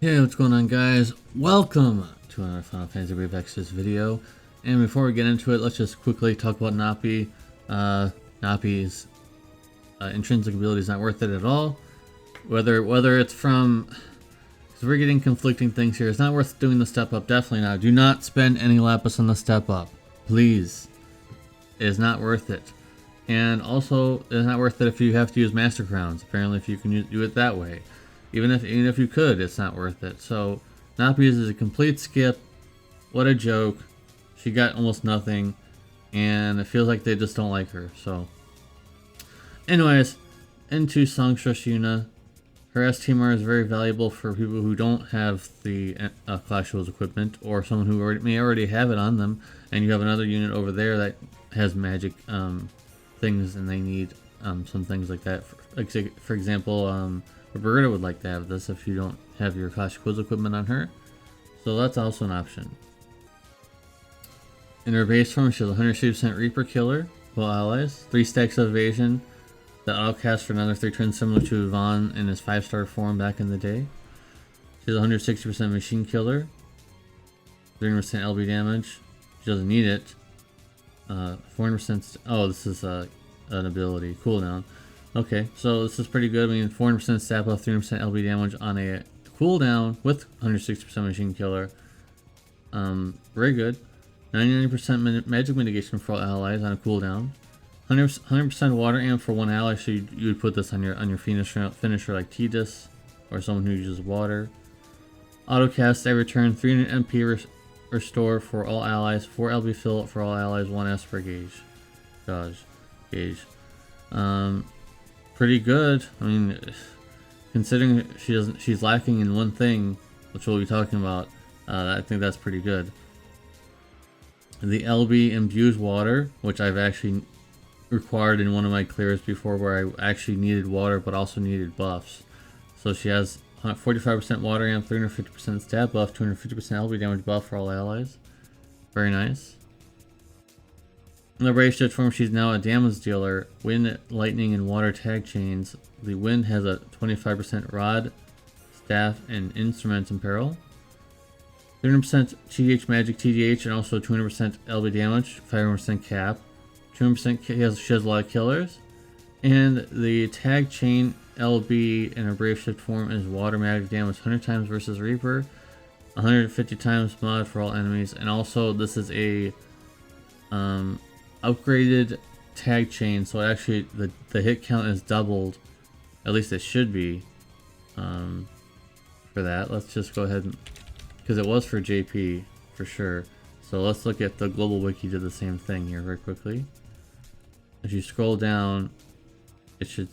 Hey, what's going on, guys? Welcome to another Final Fantasy Brave Exodus video. And before we get into it, let's just quickly talk about Nappy. Nappy's intrinsic ability is not worth it at all. Whether it's from... Because we're getting conflicting things here. It's not worth doing the step up, definitely not. Do not spend any lapis on the step up. Please. It is not worth it. And also, it's not worth it if you have to use Master Crowns. Apparently, if you can do it that way. Even if you could, it's not worth it. So, Noppy is a complete skip. What a joke. She got almost nothing. And it feels like they just don't like her. So, anyways, into Songstress Yuna. Her STMR is very valuable for people who don't have the Clash Rules equipment. Or someone who may already have it on them. And you have another unit over there that has magic things and they need some things like that. For example, Roberta would like to have this if you don't have your Clash Quiz equipment on her. So that's also an option. In her base form, she has 160% Reaper Killer, while allies, 3 stacks of evasion, the outcast for another 3 turns similar to Vaughn in his 5-star form back in the day. She has 160% Machine Killer, 30% LB damage, she doesn't need it. 400%, oh, this is an ability, cooldown. Okay, so this is pretty good. I mean, 400% stat buff, 300% LB damage on a cooldown with 160% Machine Killer. Very good. 99% magic mitigation for all allies on a cooldown. 100% water amp for one ally, so you would put this on your finisher like Tidus or someone who uses water. Autocast every turn, 300 MP restore for all allies, 4 LB fill for all allies, 1 S per gauge. Gauge. Pretty good. I mean, considering she's lacking in one thing, which we'll be talking about, I think that's pretty good. The LB imbues water, which I've actually required in one of my clears before, where I actually needed water but also needed buffs. So she has 45% water amp, 350% stat buff, 250% LB damage buff for all allies. Very nice. In the Brave Shift form, she's now a damage dealer. Wind, lightning, and water tag chains. The wind has a 25% rod, staff, and instruments in peril. 300% TDH magic TDH and also 200% LB damage, 500% cap. 200% she has a lot of killers. And the tag chain LB in her Brave Shift form is water magic damage 100 times versus Reaper, 150 times mod for all enemies, and also this is a upgraded tag chain, so actually the hit count is doubled. At least it should be for that. Let's just go ahead and, because it was for JP for sure. So let's look at the global wiki, did the same thing here very quickly. If you scroll down, it should,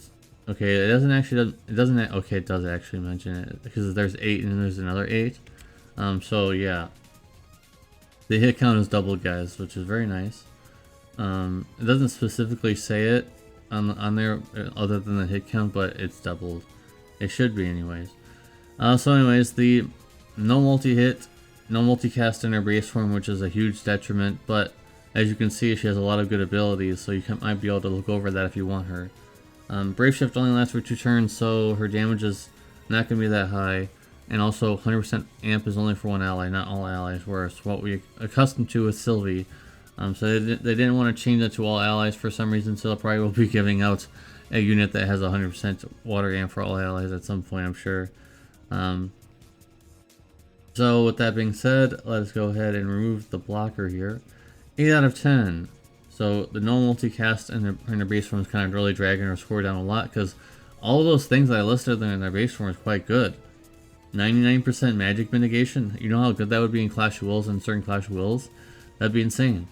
okay, it doesn't okay, it does actually mention it because there's 8 and then there's another 8. So yeah, the hit count is doubled, guys, which is very nice. It doesn't specifically say it on there other than the hit count, but it's doubled. It should be anyways. So anyways, the no multi-hit, no multicast in her base form, which is a huge detriment, but as you can see, she has a lot of good abilities, so you might be able to look over that if you want her. Brave Shift only lasts for 2 turns, so her damage is not going to be that high. And also 100% amp is only for one ally, not all allies, whereas what we're accustomed to with Sylvie. So they didn't want to change that to all allies for some reason, so they'll probably will be giving out a unit that has 100% water amp for all allies at some point, I'm sure. So with that being said, let's go ahead and remove the blocker here. 8 out of 10. So the no multicast in their base form is kind of really dragging her score down a lot, because all of those things that I listed in their base form is quite good. 99% magic mitigation. You know how good that would be in Clash of Wills and certain Clash of Wills? That'd be insane.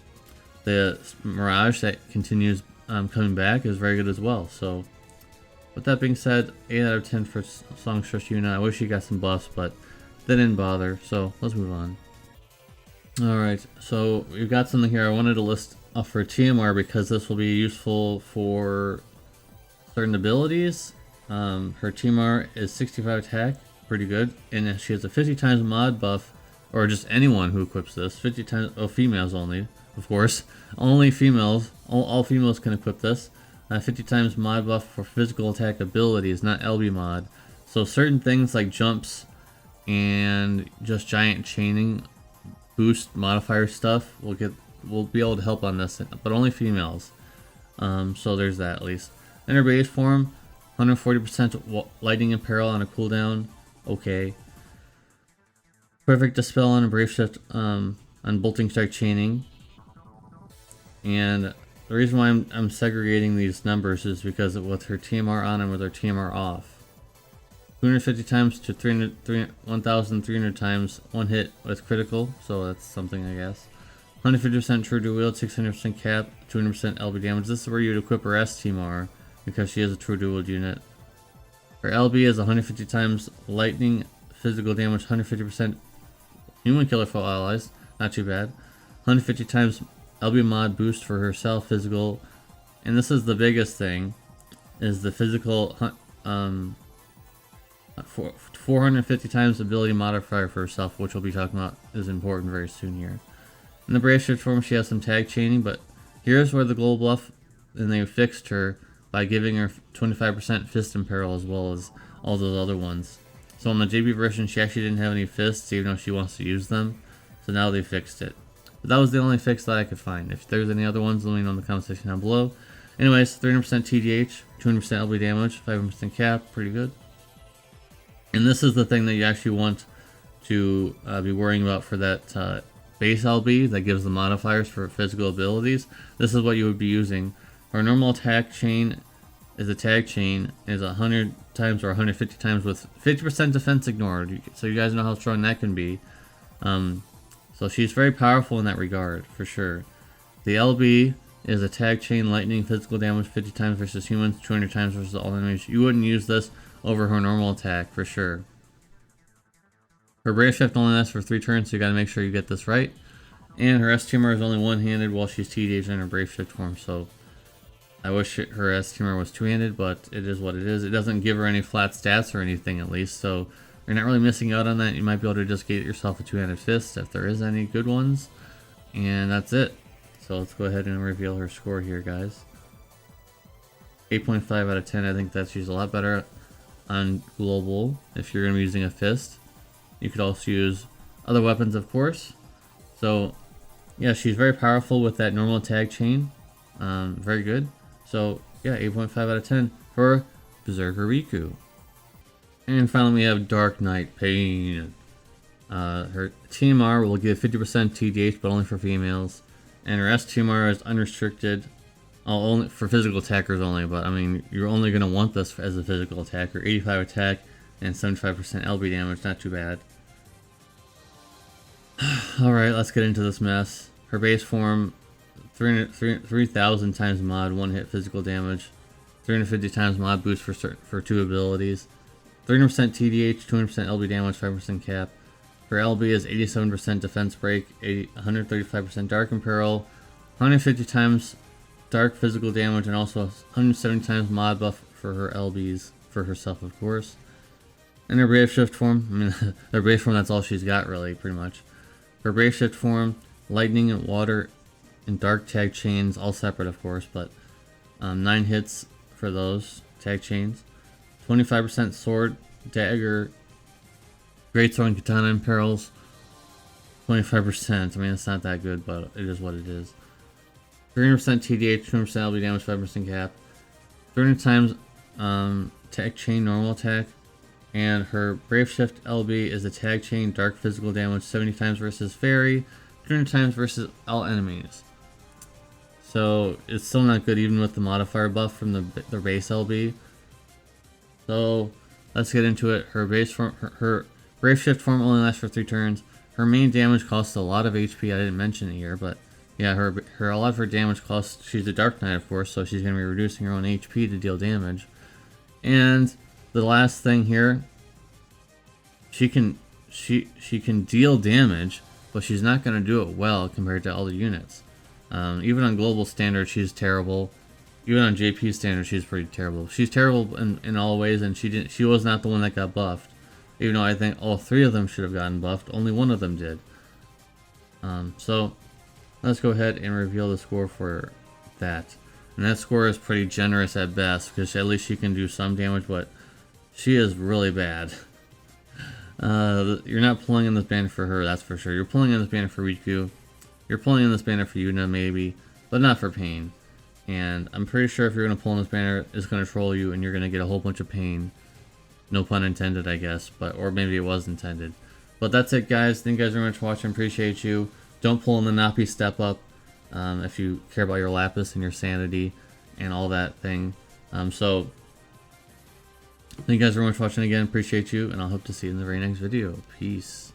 The Mirage that continues coming back is very good as well. So with that being said, 8 out of 10 for Songstress Yuna. I wish she got some buffs, but they didn't bother. So let's move on. Alright, so we've got something here I wanted to list for TMR because this will be useful for certain abilities. Her TMR is 65 attack, pretty good, and she has a 50 times mod buff, or just anyone who equips this, 50 times, oh, females only, of course, only females, all females can equip this. 50 times mod buff for physical attack abilities, not LB mod. So certain things like jumps and just giant chaining boost modifier stuff we'll be able to help on this, but only females. So there's that at least. In her base form, 140% lightning and peril on a cooldown. Okay. Perfect dispel on a brave shift on bolting strike chaining. And the reason why I'm segregating these numbers is because of with her TMR on and with her TMR off. 250 times to 1,300 times one hit with critical, so that's something I guess. 150% true dual wield, 600% cap, 200% LB damage. This is where you'd equip her STMR because she is a true dual wield unit. Her LB is 150 times lightning, physical damage, 150% human killer foe allies, not too bad. 150 times LB mod boost for herself, physical, and this is the biggest thing, is the physical 450 times ability modifier for herself, which we'll be talking about is important very soon here. In the brave shift form, she has some tag chaining, but here's where the goal buff, and they fixed her by giving her 25% fist and peril as well as all those other ones. So in the JB version, she actually didn't have any fists, even though she wants to use them. So now they fixed it. But that was the only fix that I could find. If there's any other ones, let me know in the comment section down below. Anyways, 300% TDH, 200% LB damage, 500% cap, pretty good. And this is the thing that you actually want to be worrying about for that base LB that gives the modifiers for physical abilities. This is what you would be using. Our normal attack chain is a tag chain, is 100 times or 150 times with 50% defense ignored. So you guys know how strong that can be. So she's very powerful in that regard, for sure. The LB is a tag chain, lightning, physical damage 50 times versus humans, 200 times versus all enemies. You wouldn't use this over her normal attack, for sure. Her brave shift only lasts for 3 turns, so you gotta make sure you get this right. And her STMR is only one-handed while she's TDH in her brave shift form, so I wish her STMR was two-handed, but it is what it is. It doesn't give her any flat stats or anything, at least, so you're not really missing out on that. You might be able to just get yourself a two-handed fist if there is any good ones. And that's it. So let's go ahead and reveal her score here, guys. 8.5 out of 10. I think that she's a lot better on global if you're going to be using a fist. You could also use other weapons, of course. So, yeah, she's very powerful with that normal tag chain. Very good. So, yeah, 8.5 out of 10 for Berserker Riku. And finally, we have Dark Knight Paine. Her TMR will give 50% TDH, but only for females. And her STMR is unrestricted, only for physical attackers only. But, I mean, you're only going to want this as a physical attacker. 85 attack and 75% LB damage, not too bad. Alright, let's get into this mess. Her base form, 3,000 times mod, 1 hit physical damage. 350 times mod boost for 2 abilities. 300% TDH, 200% LB damage, 5% cap. Her LB is 87% defense break, 135% dark and peril, 150 times dark physical damage, and also 170 times mod buff for her LBs, for herself of course. In her brave shift form, I mean, her brave form, that's all she's got really, pretty much. Her brave shift form, lightning and water and dark tag chains, all separate of course, but 9 hits for those tag chains. 25% sword, dagger, greatsword and katana imperils. 25%, I mean it's not that good, but it is what it is. 300% TDH, 200% LB damage, 5% cap. 300 times tag chain normal attack. And her brave shift LB is a tag chain, dark physical damage, 70 times versus fairy, 200 times versus all enemies. So it's still not good even with the modifier buff from the base LB. So let's get into it. Her base form, her brave shift form only lasts for 3 turns. Her main damage costs a lot of HP. I didn't mention it here, but yeah, a lot of her damage costs. She's a Dark Knight, of course, so she's gonna be reducing her own HP to deal damage. And the last thing here, she can deal damage, but she's not gonna do it well compared to other units. Even on global standard, she's terrible. Even on JP standard, she's pretty terrible. She's terrible in all ways, and she was not the one that got buffed. Even though I think all 3 of them should have gotten buffed, only 1 of them did. So let's go ahead and reveal the score for that. And that score is pretty generous at best, because at least she can do some damage, but she is really bad. You're not pulling in this banner for her, that's for sure. You're pulling in this banner for Riku. You're pulling in this banner for Yuna, maybe, but not for Paine. And I'm pretty sure if you're going to pull in this banner, it's going to troll you and you're going to get a whole bunch of pain. No pun intended, I guess, or maybe it was intended. But that's it, guys. Thank you guys very much for watching. Appreciate you. Don't pull in the Nappy step up if you care about your Lapis and your sanity and all that thing. So, thank you guys very much for watching again. Appreciate you, and I'll hope to see you in the very next video. Peace.